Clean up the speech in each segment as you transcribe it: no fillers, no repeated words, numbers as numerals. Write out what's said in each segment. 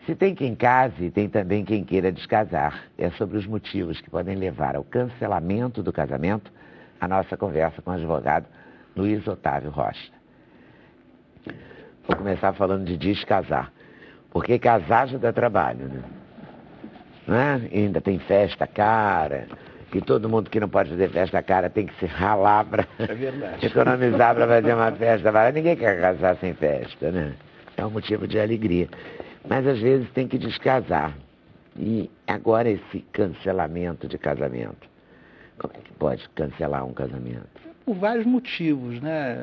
Se tem quem case, tem também quem queira descasar. É sobre os motivos que podem levar ao cancelamento do casamento a nossa conversa com o advogado Luiz Otávio Rocha. Vou começar falando de descasar, porque casar já dá trabalho, né? Não é? E ainda tem festa cara, e todo mundo que não pode fazer festa cara tem que se ralar para economizar para fazer uma festa barata. Ninguém quer casar sem festa, né? É um motivo de alegria. Mas às vezes tem que descasar. E agora esse cancelamento de casamento. Como é que pode cancelar um casamento? Por vários motivos, né?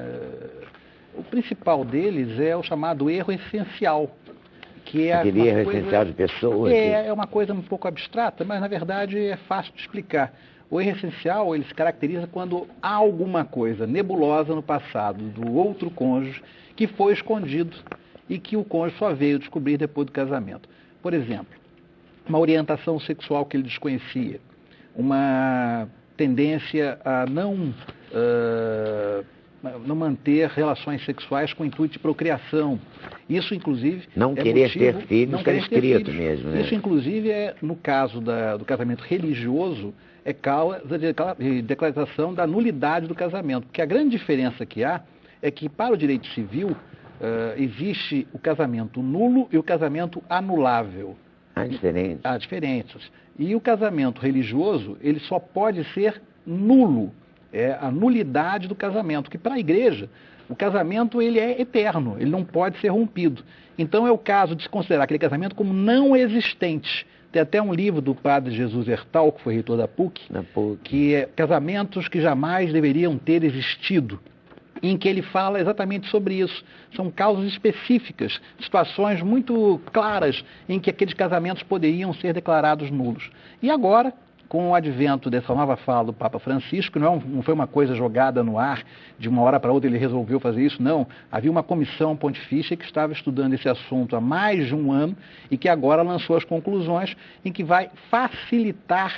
O principal deles é o chamado erro essencial. Que é aquele erro essencial de pessoa? É uma coisa um pouco abstrata, mas na verdade é fácil de explicar. O erro essencial, ele se caracteriza quando há alguma coisa nebulosa no passado do outro cônjuge que foi escondido e que o cônjuge só veio descobrir depois do casamento. Por exemplo, uma orientação sexual que ele desconhecia, uma tendência a não manter relações sexuais com intuito de procriação. Isso, inclusive... Não querer ter filhos, está escrito mesmo, né? Isso, inclusive, no caso do casamento religioso, é causa de declaração da nulidade do casamento. Porque a grande diferença que há é que, para o direito civil, existe o casamento nulo e o casamento anulável. Há diferenças. Há diferenças. E o casamento religioso, ele só pode ser nulo. É a nulidade do casamento, que para a igreja, o casamento ele é eterno, ele não pode ser rompido. Então é o caso de se considerar aquele casamento como não existente. Tem até um livro do padre Jesus Hertal, que foi reitor da PUC, que é Casamentos que Jamais Deveriam Ter Existido, em que ele fala exatamente sobre isso. São causas específicas, situações muito claras em que aqueles casamentos poderiam ser declarados nulos. E agora, com o advento dessa nova fala do Papa Francisco, não foi uma coisa jogada no ar, de uma hora para outra ele resolveu fazer isso, não. Havia uma comissão pontifícia que estava estudando esse assunto há mais de um ano e que agora lançou as conclusões em que vai facilitar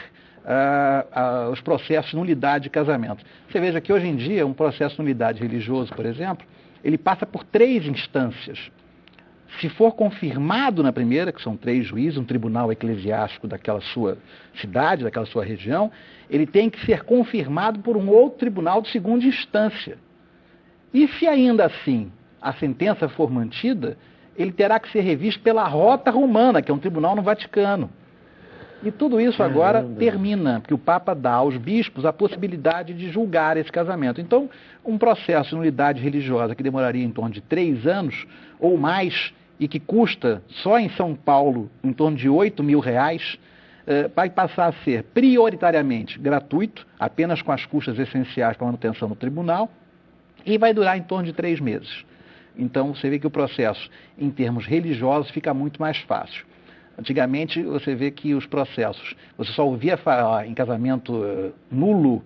os processos de nulidade de casamento. Você veja que hoje em dia um processo de nulidade religioso, por exemplo, ele passa por 3 instâncias. Se for confirmado na primeira, que são 3 juízes, um tribunal eclesiástico daquela sua cidade, daquela sua região, ele tem que ser confirmado por um outro tribunal de segunda instância. E se ainda assim a sentença for mantida, ele terá que ser revisto pela Rota Romana, que é um tribunal no Vaticano. E tudo isso agora termina, porque o Papa dá aos bispos a possibilidade de julgar esse casamento. Então, um processo de nulidade religiosa que demoraria em torno de 3 anos ou mais e que custa só em São Paulo em torno de R$8.000, vai passar a ser prioritariamente gratuito, apenas com as custas essenciais para a manutenção do tribunal, e vai durar em torno de 3 meses. Então, você vê que o processo, em termos religiosos, fica muito mais fácil. Antigamente, você vê que os processos, você só ouvia falar em casamento nulo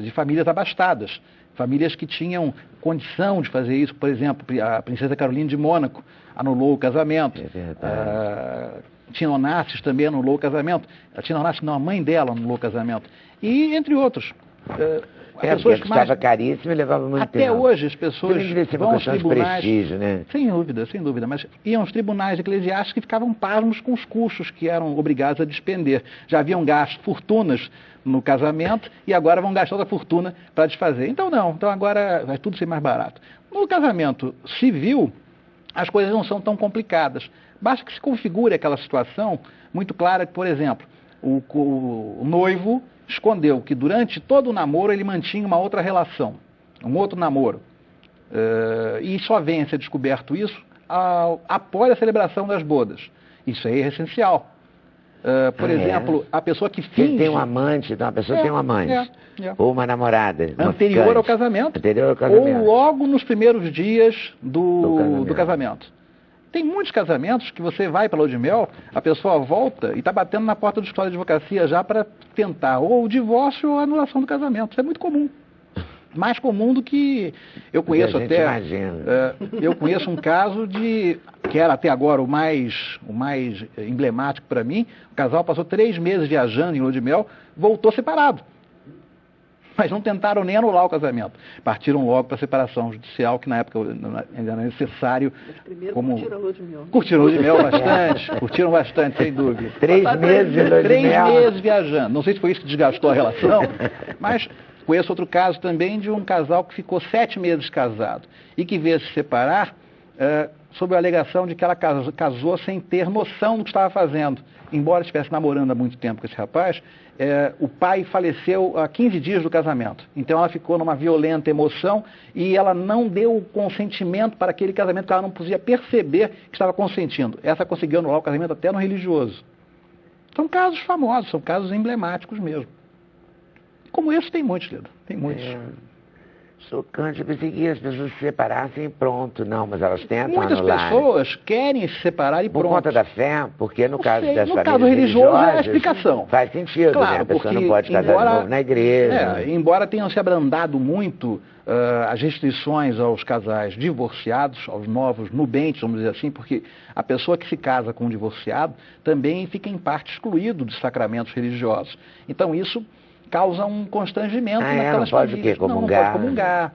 de famílias abastadas, famílias que tinham condição de fazer isso. Por exemplo, a princesa Carolina de Mônaco anulou o casamento. É verdade. Tina Onassis também anulou o casamento. A Tina Onassis, não, a mãe dela anulou o casamento. E, entre outros... pessoas que estava caríssimo e levava muito tempo. Até hoje as pessoas vão aos tribunais, prestígio, né? Sem dúvida, mas iam aos tribunais eclesiásticos que ficavam pasmos com os custos que eram obrigados a despender. Já haviam gasto fortunas no casamento e agora vão gastar outra fortuna para desfazer. Então agora vai tudo ser mais barato. No casamento civil, as coisas não são tão complicadas. Basta que se configure aquela situação muito clara que, por exemplo, o noivo escondeu que durante todo o namoro ele mantinha uma outra relação, um outro namoro. E só vem a ser descoberto isso após a celebração das bodas. Isso aí é essencial. Por exemplo, a pessoa que finge... Ele tem um amante, então a pessoa tem um amante. Ou uma namorada. Anterior ao casamento. Ou logo nos primeiros dias do casamento. Tem muitos casamentos que você vai para a lua de mel, a pessoa volta e está batendo na porta do escritório de advocacia já para tentar ou o divórcio ou a anulação do casamento. Isso é muito comum. Mais comum do que eu conheço até. Eu conheço um caso que era até agora o mais emblemático para mim. O casal passou 3 meses viajando em lua de mel, voltou separado. mas não tentaram nem anular o casamento. Partiram logo para a separação judicial, que na época ainda era necessário. Mas primeiro como... curtiram a lua de mel. Curtiram a lua de mel bastante, curtiram bastante, sem dúvida. 3 meses de lua de mel. 3 meses viajando. Não sei se foi isso que desgastou a relação, mas conheço outro caso também de um casal que ficou 7 meses casado e que veio se separar sob a alegação de que ela casou sem ter noção do que estava fazendo. Embora estivesse namorando há muito tempo com esse rapaz, o pai faleceu há 15 dias do casamento. Então ela ficou numa violenta emoção e ela não deu o consentimento para aquele casamento, porque ela não podia perceber que estava consentindo. Essa conseguiu anular o casamento até no religioso. São casos famosos, são casos emblemáticos mesmo. Como esse tem muitos, Lido. Tem muitos. Chocante, eu pensei que as pessoas se separassem e pronto. Não, mas elas tentam Muitas anular. pessoas querem se separar e Por pronto. conta da fé, porque no caso sei, das no famílias caso religioso é a religiosas, explicação. faz sentido, Claro, né? A pessoa porque não pode casar de novo na igreja. Embora tenham se abrandado muito as restrições aos casais divorciados, aos novos nubentes, vamos dizer assim, porque a pessoa que se casa com um divorciado também fica em parte excluído dos sacramentos religiosos. Então isso causa um constrangimento naquelas não pode famílias. O quê? Comungar? Não pode comungar.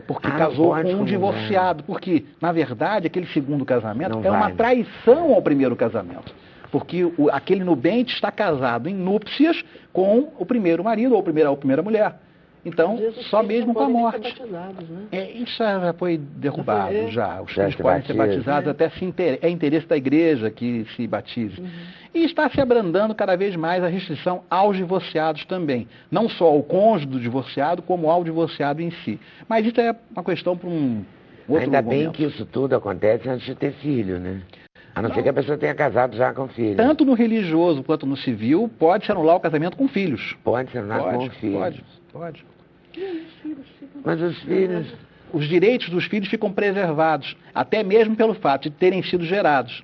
Porque casou com um comungar. divorciado. Porque, na verdade, aquele segundo casamento Não é uma vale. traição ao primeiro casamento. Porque aquele nubente está casado em núpcias com o primeiro marido ou a primeira mulher. Então, só mesmo com a morte. Né? Isso já foi derrubado, já. Os Já filhos se podem ser batiza. batizados, até se é interesse da igreja que se batize. E está se abrandando cada vez mais a restrição aos divorciados também. Não só ao cônjuge do divorciado, como ao divorciado em si. Mas isso é uma questão para um outro Ainda bem momento. que isso tudo acontece antes de ter filho, né? A não ser que a pessoa tenha casado já com filho. Tanto no religioso quanto no civil, pode-se anular o casamento com filhos. Pode ser anular com filho. Pode. Mas os filhos... Os direitos dos filhos ficam preservados, até mesmo pelo fato de terem sido gerados.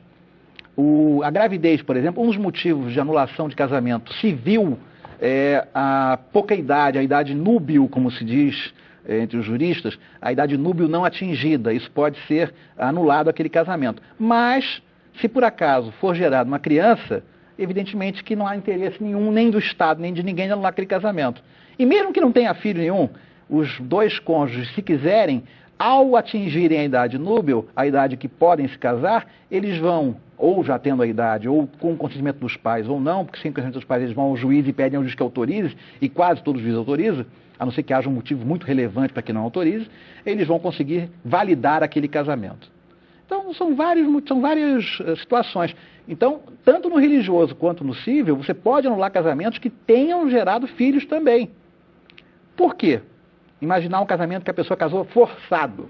A gravidez, por exemplo, um dos motivos de anulação de casamento civil é a pouca idade, a idade núbil, como se diz entre os juristas, a idade núbil não atingida. Isso pode ser anulado aquele casamento. Mas, se por acaso for gerada uma criança, evidentemente que não há interesse nenhum, nem do Estado, nem de ninguém, de anular aquele casamento. E mesmo que não tenha filho nenhum, os dois cônjuges, se quiserem, ao atingirem a idade núbil, a idade que podem se casar, eles vão, ou já tendo a idade, ou com o consentimento dos pais, ou não, porque sem o consentimento dos pais eles vão ao juiz e pedem ao juiz que autorize, e quase todos os juízes autorizam, a não ser que haja um motivo muito relevante para que não autorize, eles vão conseguir validar aquele casamento. Então, são várias situações. Então, tanto no religioso quanto no civil, você pode anular casamentos que tenham gerado filhos também. Por quê? Imaginar um casamento que a pessoa casou forçado.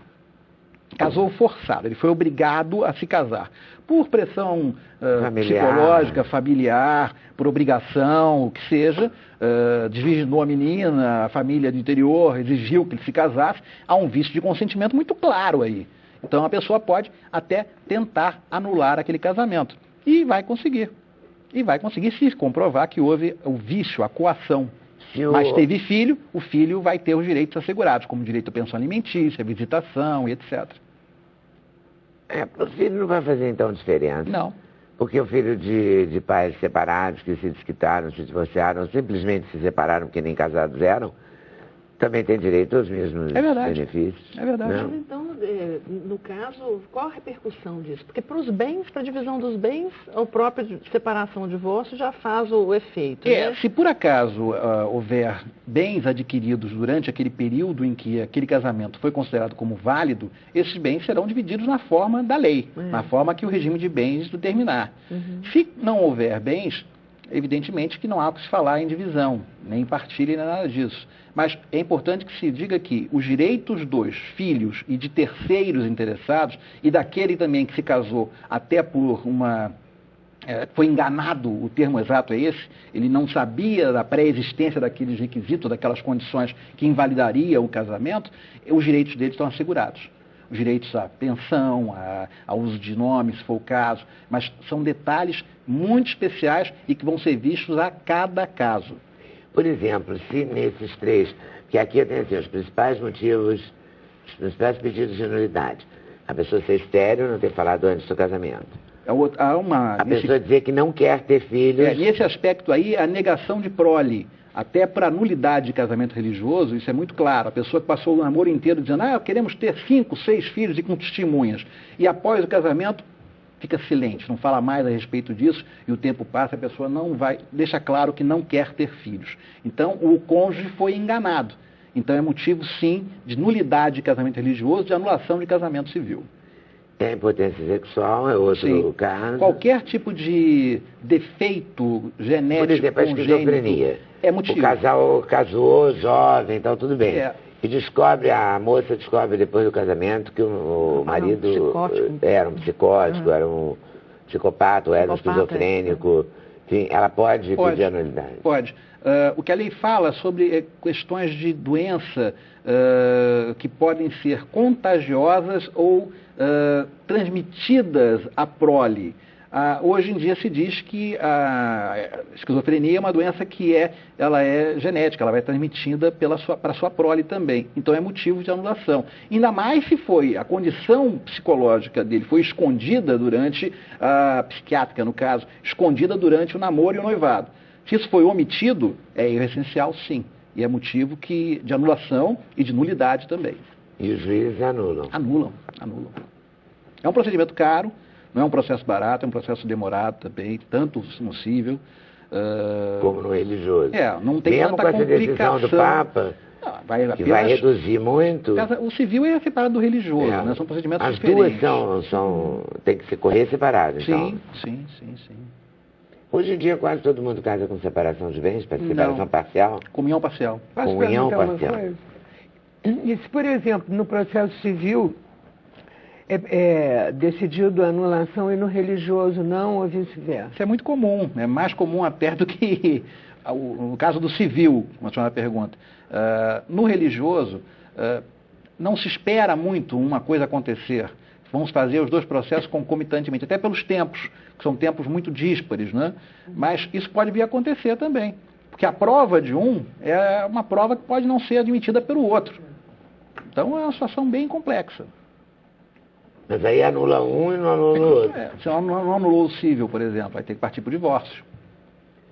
Casou forçado, ele foi obrigado a se casar. Por pressão psicológica, familiar, por obrigação, o que seja, desvirginou a menina, a família do interior exigiu que ele se casasse, há um vício de consentimento muito claro aí. Então a pessoa pode até tentar anular aquele casamento. E vai conseguir. E vai conseguir se comprovar que houve o vício, a coação. Mas teve filho, o filho vai ter os direitos assegurados, como direito à pensão alimentícia, visitação e etc. O filho não vai fazer então diferença. Não. Porque o filho de pais separados, que se desquitaram, se divorciaram, simplesmente se separaram porque nem casados eram, também tem direito aos mesmos benefícios. É verdade. Não? Então, no caso, qual a repercussão disso? Porque para os bens, para a divisão dos bens, a própria separação, o divórcio já faz o efeito. Né? Se por acaso houver bens adquiridos durante aquele período em que aquele casamento foi considerado como válido, esses bens serão divididos na forma da lei, na forma que o regime de bens determinar. Se não houver bens, evidentemente que não há o que se falar em divisão, nem partilha, nem nada disso. Mas é importante que se diga que os direitos dos filhos e de terceiros interessados, e daquele também que se casou até por foi enganado, o termo exato é esse, ele não sabia da pré-existência daqueles requisitos, daquelas condições que invalidariam o casamento, os direitos deles estão assegurados. Os direitos à pensão, ao uso de nome, se for o caso, mas são detalhes muito especiais e que vão ser vistos a cada caso. Por exemplo, se nesses 3, que aqui eu tenho assim, os principais motivos, os principais pedidos de nulidade, a pessoa ser estéril, não ter falado antes do casamento. Há a pessoa dizer que não quer ter filhos. Nesse aspecto aí, a negação de prole. Até para nulidade de casamento religioso, isso é muito claro. A pessoa que passou o namoro inteiro dizendo, queremos ter 5, 6 filhos e com testemunhas. E após o casamento, fica silente, não fala mais a respeito disso, e o tempo passa, a pessoa não vai, deixa claro que não quer ter filhos. Então, o cônjuge foi enganado. Então, é motivo, sim, de nulidade de casamento religioso, de anulação de casamento civil. A impotência sexual é outro caso. Qualquer tipo de defeito genético, por exemplo, a esquizofrenia. É motivo. O casal casou, jovem, então tudo bem. E a moça descobre depois do casamento que o marido era um psicótico, era um psicopata, era um esquizofrênico. Enfim, ela pode pedir anulidade. Pode. O que a lei fala sobre questões de doença que podem ser contagiosas ou transmitidas à prole. Hoje em dia se diz que a esquizofrenia é uma doença que ela é genética, ela vai transmitida para a sua prole também. Então é motivo de anulação. Ainda mais se a condição psicológica dele foi escondida durante, psiquiátrica no caso, escondida durante o namoro e o noivado. Se isso foi omitido, é essencial sim. E é motivo de anulação e de nulidade também. E os juízes anulam? Anulam. É um procedimento caro, não é um processo barato, é um processo demorado também, tanto no civil... como no religioso. Não tem mesmo tanta com essa decisão do Papa, que vai reduzir muito... O civil é separado do religioso, né? São procedimentos diferentes. As duas tem que se correr separado, então. Sim. Hoje em dia quase todo mundo casa com separação de bens, para separação parcial? Comunhão parcial. Comunhão parcial. E se, por exemplo, no processo civil é decidido a anulação e no religioso não, ou vice-versa? Isso é muito comum, é mais comum até do que no caso do civil, como a senhora pergunta. No religioso, não se espera muito uma coisa acontecer. Vamos fazer os dois processos concomitantemente, até pelos tempos, que são tempos muito díspares, né? Mas isso pode vir a acontecer também, porque a prova de um é uma prova que pode não ser admitida pelo outro. Então é uma situação bem complexa. Mas aí anula um e não anula o outro. Se não anulou o civil, por exemplo, vai ter que partir para o divórcio.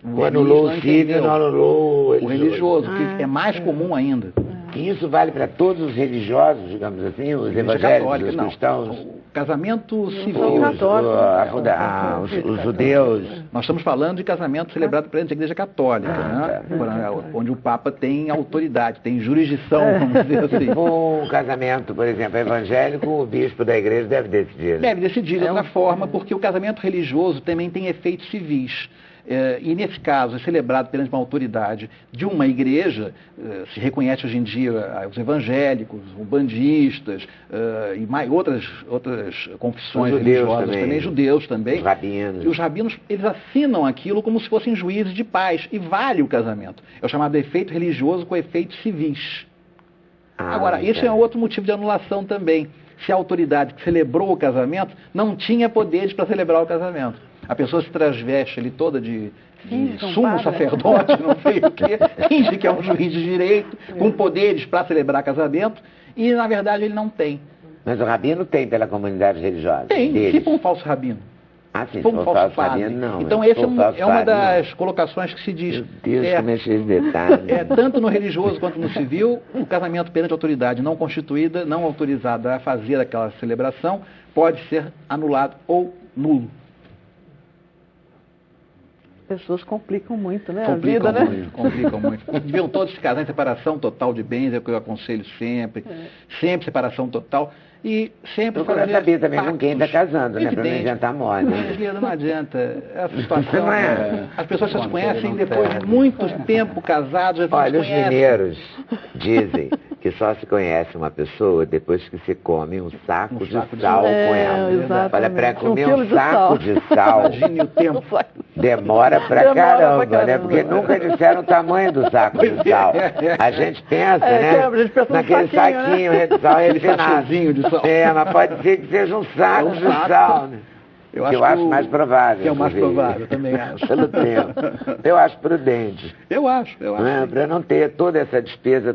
Anulou o civil e não anulou o religioso, que é mais comum ainda. E isso vale para todos os religiosos, digamos assim, os evangélicos, os cristãos? O casamento civil. Os judeus. Nós estamos falando de casamento celebrado perante a Igreja Católica, né? Onde o Papa tem autoridade, tem jurisdição, vamos dizer assim. Se for um casamento, por exemplo, evangélico, o bispo da igreja deve decidir. Deve decidir de outra forma, porque o casamento religioso também tem efeitos civis. E nesse caso é celebrado perante uma autoridade de uma igreja, se reconhece hoje em dia os evangélicos, os bandistas e outras confissões religiosas também, judeus também. Os rabinos. E os rabinos, eles assinam aquilo como se fossem juízes de paz e vale o casamento. É o chamado efeito religioso com efeitos civis. Agora, isso é outro motivo de anulação também. Se a autoridade que celebrou o casamento não tinha poderes para celebrar o casamento. A pessoa se transveste ali toda de sumo sacerdote, não sei o quê, finge que é um juiz de direito, com poderes para celebrar casamento, e na verdade ele não tem. Mas o rabino tem pela comunidade religiosa? Tem, tipo um falso rabino. Sim, um falso padre. Não, então essa é uma das colocações que se diz. Meu Deus, como é cheio de detalhes. Tanto no religioso quanto no civil, o casamento perante autoridade não constituída, não autorizada a fazer aquela celebração, pode ser anulado ou nulo. As pessoas complicam muito, né? Complicam muito. Deviam todos se casar em separação total de bens, é o que eu aconselho sempre. Sempre separação total. E sempre fazer saber também com quem está casando, né? Para não inventar moda. Não adianta. Essa situação. As pessoas se conhecem depois de muito tempo casados. Olha, os mineiros dizem que só se conhece uma pessoa depois que se come um saco de sal com ela. Exatamente. Olha, para comer um saco de sal, imagine o tempo. Demora pra caramba, né? Porque nunca disseram o tamanho do saco de sal. A gente pensa, né? Naquele saquinho de sal refinado. Mas pode ser que seja um saco de sal, né? Eu acho mais provável. Que é o mais provável, também acho. Pelo tempo. Eu acho prudente. Eu acho. Para não ter toda essa despesa,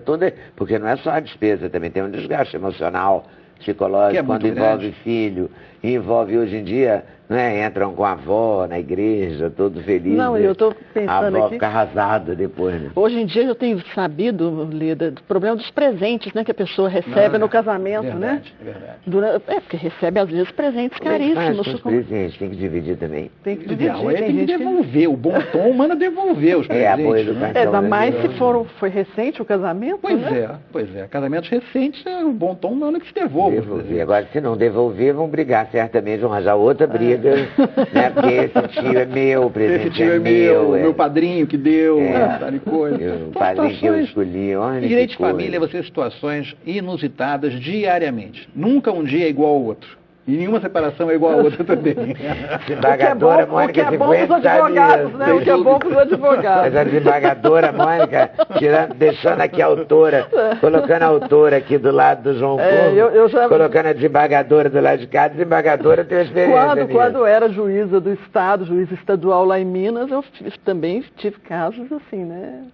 porque não é só a despesa, também tem um desgaste emocional, psicológico, quando envolve filho. envolve hoje em dia, né? Entram com a avó na igreja, todo feliz. Não, né? eu estou A pensando avó aqui. fica arrasada depois, né? Hoje em dia eu tenho sabido, Leda, do problema dos presentes, né, que a pessoa recebe no casamento, né? É verdade. Porque recebe às vezes presentes caríssimos. Mas com os presentes, tem que dividir também. Tem que O dividir. ideal é tem que gente que- devolver. O bom tom manda devolver os É, a boa presentes. né? educação. Ainda mais se né? foi recente o casamento, né? Pois é. Casamentos recentes, o bom tom manda que se devolva. os Devolver. presentes. Agora, se não devolver, vão brigar certamente, vão arranjar outra briga, né? Porque esse tio é meu, o presente Esse tio é meu padrinho que deu, tal e coisa. O São padrinho que eu situações- escolhi, olha Em direito que de família, coisa. você tem situações inusitadas diariamente. Nunca um dia é igual ao outro. E nenhuma separação é igual à outra também. Desembargadora o que Mônica é bom para os Cifuentes sabe advogados, isso. né? O que é bom para os advogados. Mas a desembargadora Mônica, deixando aqui a autora, colocando a autora aqui do lado do João Paulo, eu já- colocando a desembargadora do lado de cá, a desembargadora tem experiência nisso. Quando eu era juíza do Estado, juíza estadual lá em Minas, eu também tive casos assim, né?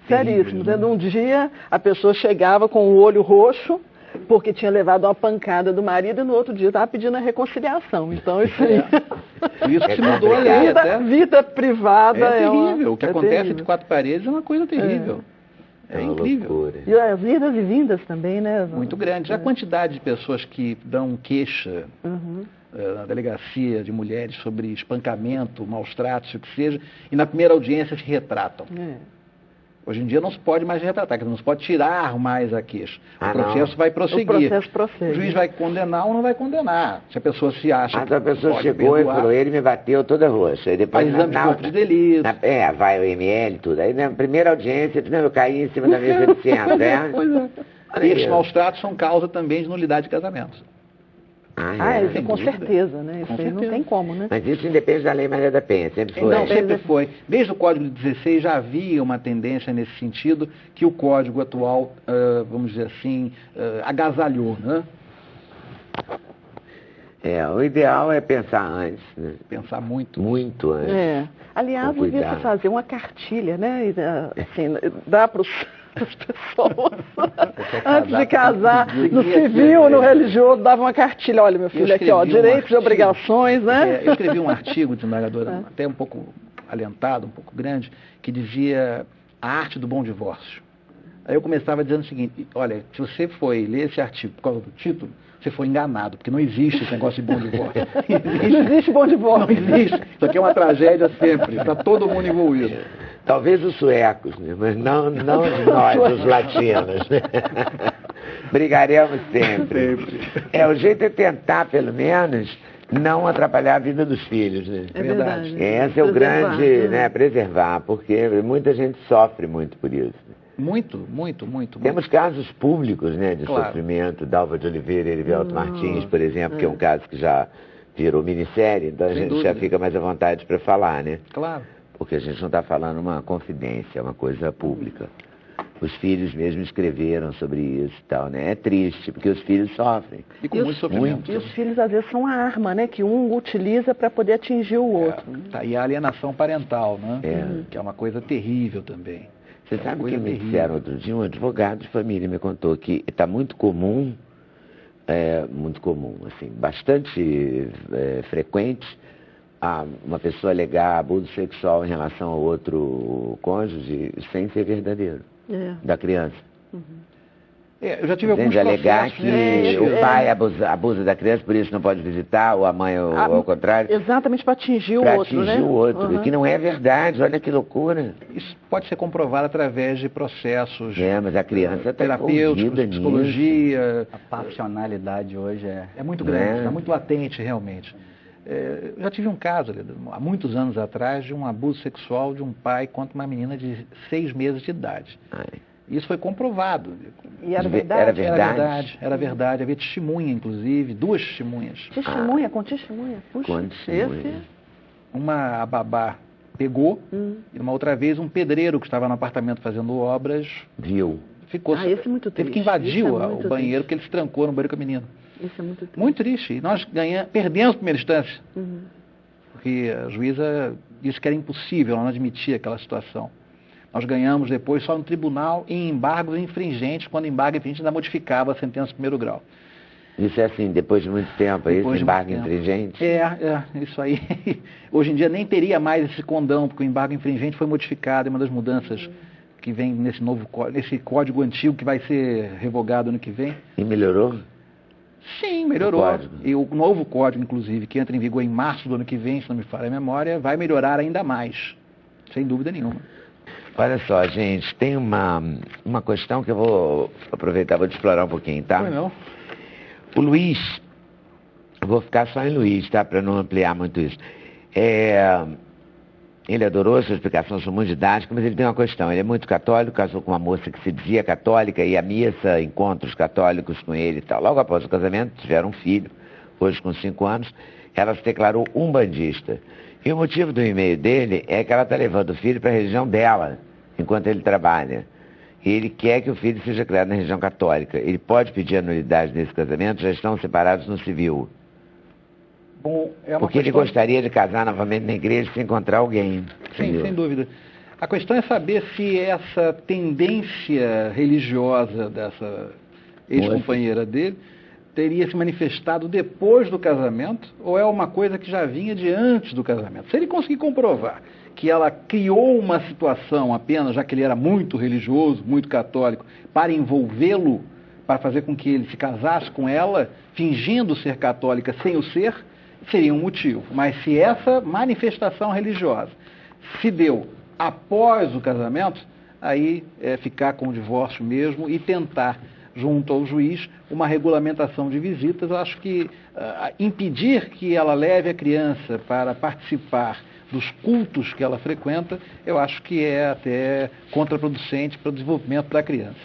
Seríssimos. Né? Num dia, a pessoa chegava com o olho roxo, porque tinha levado uma pancada do marido, e no outro dia estava pedindo a reconciliação. Então, isso aí. Por isso que se É mudou a lei complicado. até. Vida privada É é terrível. O que acontece terrível. entre quatro paredes é uma coisa terrível. É uma incrível. loucura. E as idas e vindas também, né? Muito grande. A quantidade de pessoas que dão queixa na delegacia de mulheres sobre espancamento, maus tratos, o que seja, e na primeira audiência se retratam. Hoje em dia não se pode mais retratar, quer dizer, não se pode tirar mais a queixa. O processo vai prosseguir. O processo prossegue. O juiz vai condenar ou não vai condenar. Se a pessoa se acha Mas a pessoa pode chegou e perdoar, falou, ele me bateu toda roxa. Aí depois faz exame de corpo de delito. vai o ML e tudo. Aí na primeira audiência, eu caí em cima da mesa de centro, né? Pois é. Olha E esses aí. maus tratos são causa também de nulidade de casamento. Isso sem com dúvida. certeza, né? Isso Com aí não certeza. tem como, né? Mas isso independe da Lei Maria da Penha, sempre foi. Não, sempre foi. Desde o Código de 16 já havia uma tendência nesse sentido que o Código atual, vamos dizer assim, agasalhou, né? O ideal é pensar antes, né? Pensar muito. Muito antes. Aliás, Com devia cuidado. se fazer uma cartilha, né? E, assim, dá para as pessoas, antes de casar, no civil, no religioso, dava uma cartilha. Olha, meu filho, aqui, ó, direitos e obrigações, né? Eu escrevi um artigo, desembargadora, até um pouco alentado, um pouco grande, que dizia a arte do bom divórcio. Aí eu começava dizendo o seguinte, olha, se você foi ler esse artigo por causa do título, você foi enganado, porque não existe esse negócio de bom divórcio. Não existe bom divórcio. Não existe. Isso aqui é uma tragédia sempre, está todo mundo envolvido. Talvez os suecos, né? Mas não nós, os latinos. Né? Brigaremos sempre. O jeito é tentar, pelo menos, não atrapalhar a vida dos filhos, né? É verdade. Esse é o Preservar, grande, né? Preservar, porque muita gente sofre muito por isso. Muito. Temos casos públicos, né, de Claro. sofrimento, Dalva de Oliveira e Erivelto Martins, por exemplo, que é um caso que já virou minissérie, então a Sem gente dúvida. já fica mais à vontade para falar, né? Claro. Porque a gente não está falando uma confidência, uma coisa pública. Os filhos mesmo escreveram sobre isso e tal, né? É triste, porque os filhos sofrem. E com muito sofrimento. E os filhos, às vezes, são a arma, né? Que um utiliza para poder atingir o outro. Tá, e a alienação parental, né? Que é uma coisa terrível também. Você sabe o que me disseram outro dia? Um advogado de família me contou que está muito comum, assim, bastante frequente, uma pessoa alegar abuso sexual em relação ao outro cônjuge sem ser verdadeiro, da criança. Eu já tive alguns Entende? Alegar processos. que o pai abusa da criança, por isso não pode visitar, ou a mãe ao contrário. Exatamente para atingir o Para outro, atingir né? o outro, que não é verdade, olha que loucura. Isso pode ser comprovado através de processos Mas a criança está terapêuticos, envolvida de nisso. psicologia. A passionalidade hoje É muito grande, Né? está muito latente realmente. Eu já tive um caso, há muitos anos atrás, de um abuso sexual de um pai contra uma menina de 6 meses de idade. Isso foi comprovado. E era verdade? Era verdade? Era verdade. Havia testemunha, inclusive, 2 testemunhas. Testemunha, com testemunha. Puxa, Com testemunha. Uma babá pegou, e uma outra vez um pedreiro que estava no apartamento fazendo obras Viu? ficou... esse é muito teve triste. que invadir Isso é muito o banheiro, triste. porque ele se trancou no banheiro com a menina. Isso é muito triste. Muito triste. E nós perdemos a primeira instância. Porque a juíza disse que era impossível, ela não admitia aquela situação. Nós ganhamos depois só no tribunal em embargos infringentes, quando embargo infringente ainda modificava a sentença de primeiro grau. Isso é assim, depois de muito tempo, é Depois esse de embargo muito tempo. infringente? Isso aí. Hoje em dia nem teria mais esse condão, porque o embargo infringente foi modificado, é uma das mudanças que vem nesse código antigo que vai ser revogado ano que vem. E melhorou? Sim, melhorou. O código. E o novo código, inclusive, que entra em vigor em março do ano que vem, se não me falha a memória, vai melhorar ainda mais, sem dúvida nenhuma. Olha só, gente, tem uma questão que eu vou aproveitar, vou te explorar um pouquinho, tá? Não. O Luiz, eu vou ficar só em Luiz, tá? Para não ampliar muito isso. Ele adorou sua explicação, sou muito didática, mas ele tem uma questão. Ele é muito católico, casou com uma moça que se dizia católica, ia à missa, encontros católicos com ele e tal. Logo após o casamento, tiveram um filho, hoje com 5 anos, ela se declarou umbandista. E o motivo do e-mail dele é que ela está levando o filho para a religião dela, enquanto ele trabalha. E ele quer que o filho seja criado na religião católica. Ele pode pedir a nulidade desse casamento, já estão separados no civil. Bom, Porque ele gostaria de casar novamente na igreja se encontrar alguém. Sim, entendeu? sem dúvida. A questão é saber se essa tendência religiosa dessa ex-companheira dele teria se manifestado depois do casamento ou é uma coisa que já vinha de antes do casamento. Se ele conseguir comprovar que ela criou uma situação apenas, já que ele era muito religioso, muito católico, para envolvê-lo, para fazer com que ele se casasse com ela, fingindo ser católica sem o ser, seria um motivo. Mas se essa manifestação religiosa se deu após o casamento, aí é ficar com o divórcio mesmo e tentar, junto ao juiz, uma regulamentação de visitas. Eu acho que impedir que ela leve a criança para participar dos cultos que ela frequenta, eu acho que é até contraproducente para o desenvolvimento da criança.